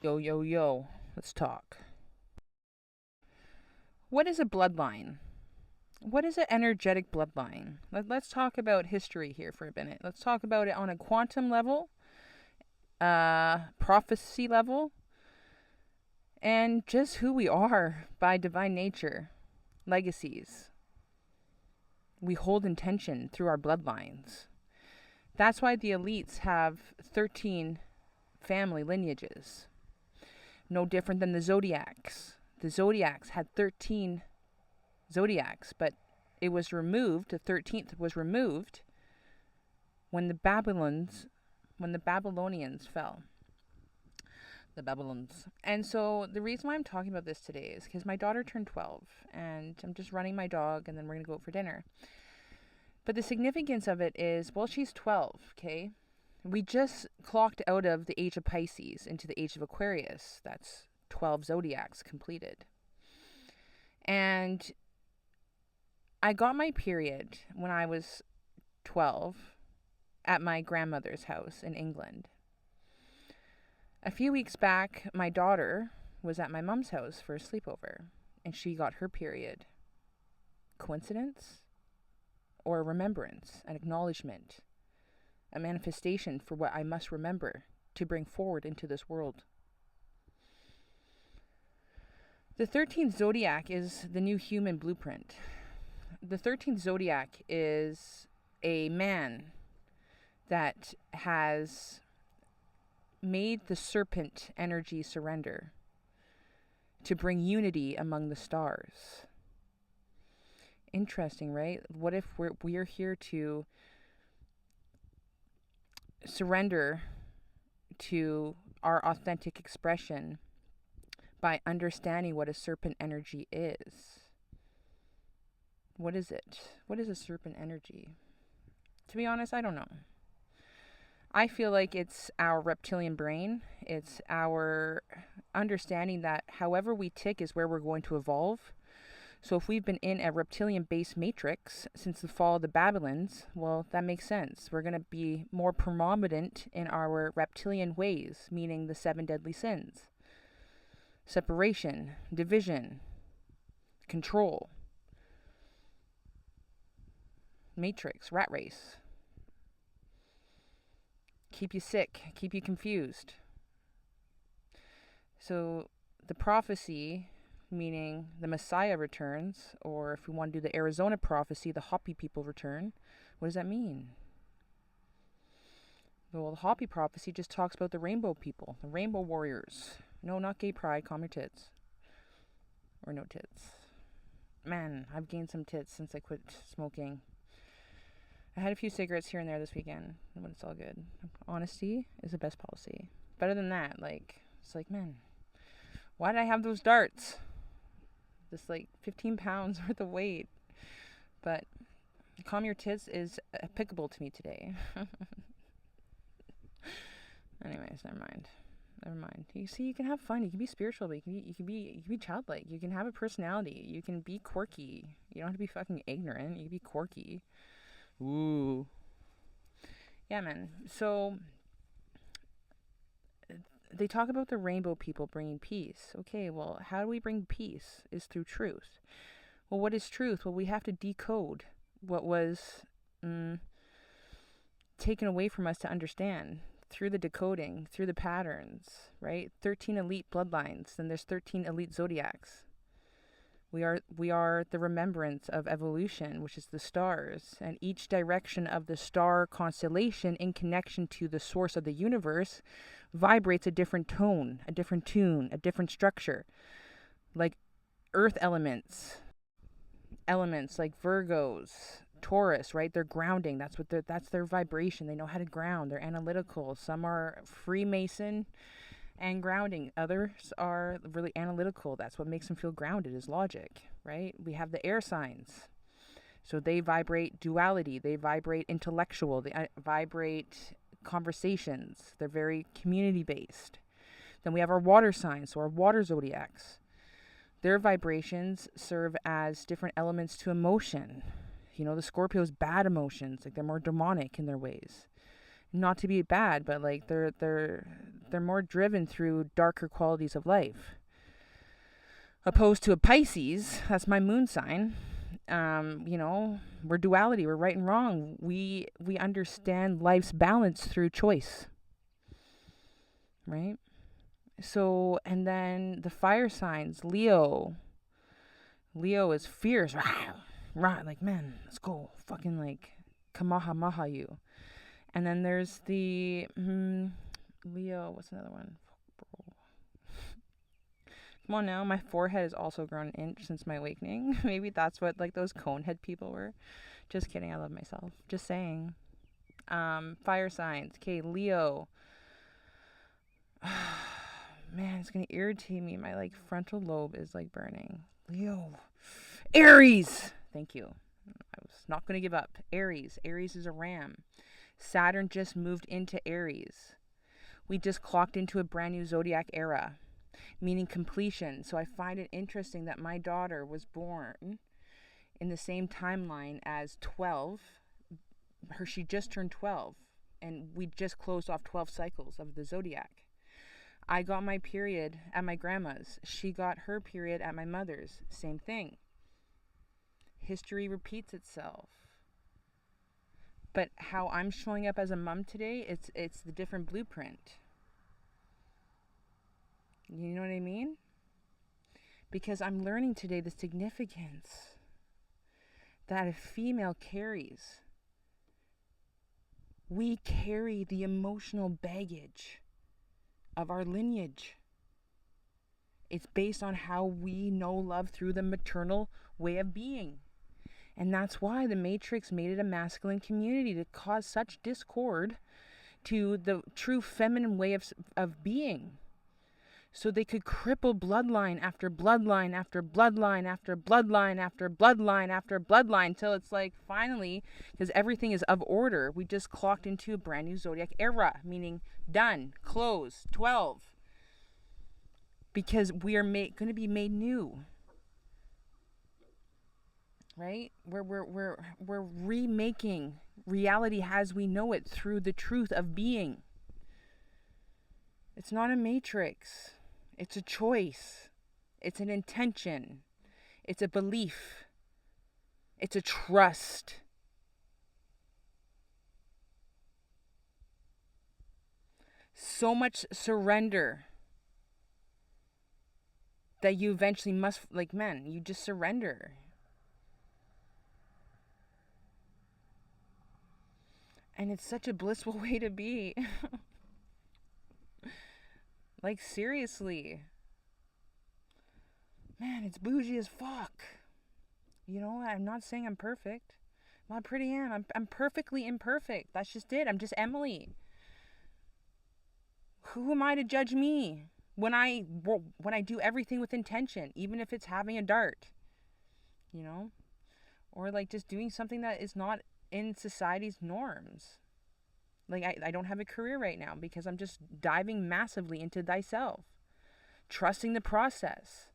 Yo, yo, yo. Let's talk. What is a bloodline? What is an energetic bloodline? Let's talk about history here for a minute. Let's talk about it on a quantum level, prophecy level, and just who we are by divine nature, legacies. We hold intention through our bloodlines. That's why the elites have 13 family lineages. No different than the zodiacs. The zodiacs had 13 zodiacs, but it was removed. The 13th was removed when the Babylonians fell. The Babylons. And so the reason why I'm talking about this today is because my daughter turned 12, and I'm just running my dog, and then we're gonna go out for dinner. But the significance of it is, well, she's 12, okay? We just clocked out of the age of Pisces into the age of Aquarius. That's 12 zodiacs completed. And I got my period when I was 12 at my grandmother's house in England. A few weeks back, my daughter was at my mom's house for a sleepover, and she got her period. Coincidence? Or a remembrance, an acknowledgement, a manifestation for what I must remember to bring forward into this world? The 13th zodiac is the new human blueprint. The 13th zodiac is a man that has made the serpent energy surrender to bring unity among the stars. Interesting, right? What if we're here to surrender to our authentic expression by understanding what a serpent energy is? What is it? What is a serpent energy? To be honest, I don't know. I feel like it's our reptilian brain. It's our understanding that however we tick is where we're going to evolve. So if we've been in a reptilian-based matrix since the fall of the Babylons, well, that makes sense. We're going to be more predominant in our reptilian ways, meaning the 7 deadly sins. Separation, division, control, matrix, rat race. Keep you sick, keep you confused. So the prophecy, meaning the Messiah returns, or if we want to do the Arizona prophecy, the Hopi people return. What does that mean? Well, the Hopi prophecy just talks about the rainbow people, the rainbow warriors. No, not gay pride, calm your tits. Or no tits. Man, I've gained some tits since I quit smoking. I had a few cigarettes here and there this weekend, but it's all good. Honesty is the best policy. Better than that, it's like, man, why did I have those darts? This 15 pounds worth of weight. But calm your tits is applicable to me today. Anyways, never mind. You see, you can have fun. You can be spiritual, but you can be childlike. You can have a personality. You can be quirky. You don't have to be fucking ignorant. You can be quirky. Ooh. Yeah, man. So they talk about the rainbow people bringing peace. Okay, well, how do we bring peace? Is through truth. Well, what is truth? Well, we have to decode what was taken away from us to understand through the decoding, through the patterns, right? 13 elite bloodlines, then there's 13 elite zodiacs. We are the remembrance of evolution, which is the stars, and each direction of the star constellation in connection to the source of the universe vibrates a different tone, a different tune, a different structure. Like earth elements like Virgos, Taurus, right? They're grounding. That's their vibration. They know how to ground. They're analytical. Some are Freemason and grounding. Others are really analytical. That's what makes them feel grounded is logic, right? We have the air signs. So they vibrate duality. They vibrate intellectual. They vibrate conversations. They're very community based. Then we have our water signs, so our water zodiacs. Their vibrations serve as different elements to emotion. The Scorpios, bad emotions, like they're more demonic in their ways. Not to be bad, but like they're more driven through darker qualities of life. Opposed to a Pisces, that's my moon sign. We're duality, we're right and wrong. We understand life's balance through choice, right? So, and then the fire signs, Leo. Leo is fierce. Right, like, man, let's go. Fucking like Kamehameha you. And then there's the Leo, what's another one? Come on now, my forehead has also grown an inch since my awakening. Maybe that's what like those conehead people were. Just kidding, I love myself. Just saying. Fire signs. Okay, Leo. Man, it's gonna irritate me. My like frontal lobe is like burning. Leo. Aries. Thank you. I was not gonna give up. Aries. Aries is a ram. Saturn just moved into Aries. We just clocked into a brand new zodiac era, meaning completion. So I find it interesting that my daughter was born in the same timeline as 12. She just turned 12, and we just closed off 12 cycles of the zodiac. I got my period at my grandma's. She got her period at my mother's. Same thing. History repeats itself. But how I'm showing up as a mom today, it's the different blueprint. You know what I mean? Because I'm learning today the significance that a female carries. We carry the emotional baggage of our lineage. It's based on how we know love through the maternal way of being. And that's why the Matrix made it a masculine community, to cause such discord to the true feminine way of being. So they could cripple bloodline after bloodline after bloodline after bloodline after bloodline after bloodline till it's like finally, because everything is of order, we just clocked into a brand new zodiac era, meaning done, close, 12. Because we are going to be made new. Right? We're remaking reality as we know it through the truth of being. It's not a matrix. It's a choice. It's an intention. It's a belief. It's a trust. So much surrender that you eventually must, like, man, you just surrender. And it's such a blissful way to be. Like, seriously. Man, it's bougie as fuck. You know, I'm not saying I'm perfect. Well, I pretty am. I'm perfectly imperfect. That's just it. I'm just Emily. Who am I to judge me when I do everything with intention, even if it's having a dart, you know, or like just doing something that is not in society's norms. Like I don't have a career right now because I'm just diving massively into thyself, trusting the process,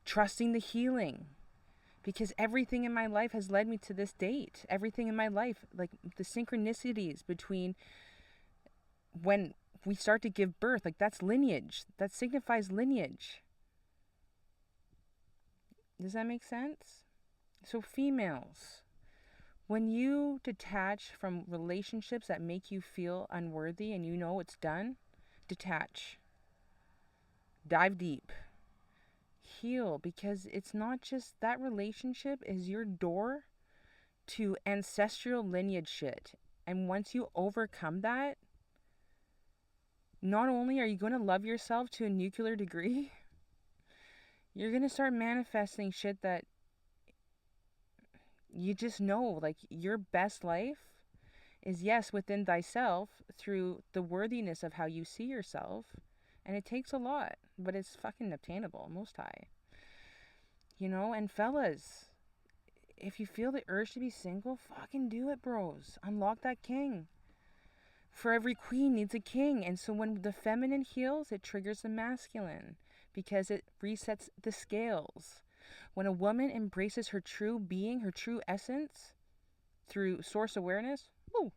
trusting the healing. Because everything in my life has led me to this date. Everything in my life, like the synchronicities between when we start to give birth, like that's lineage. That signifies lineage. Does that make sense? So females, when you detach from relationships that make you feel unworthy and you know it's done, detach. Dive deep. Heal, because it's not just that relationship is your door to ancestral lineage shit. And once you overcome that, not only are you going to love yourself to a nuclear degree, you're going to start manifesting shit that you just know, like your best life is, yes, within thyself through the worthiness of how you see yourself. And it takes a lot, but it's fucking obtainable, most high. You know, and fellas, if you feel the urge to be single, fucking do it, bros. Unlock that king. For every queen needs a king. And so when the feminine heals, it triggers the masculine because it resets the scales. When a woman embraces her true being, her true essence through source awareness, ooh,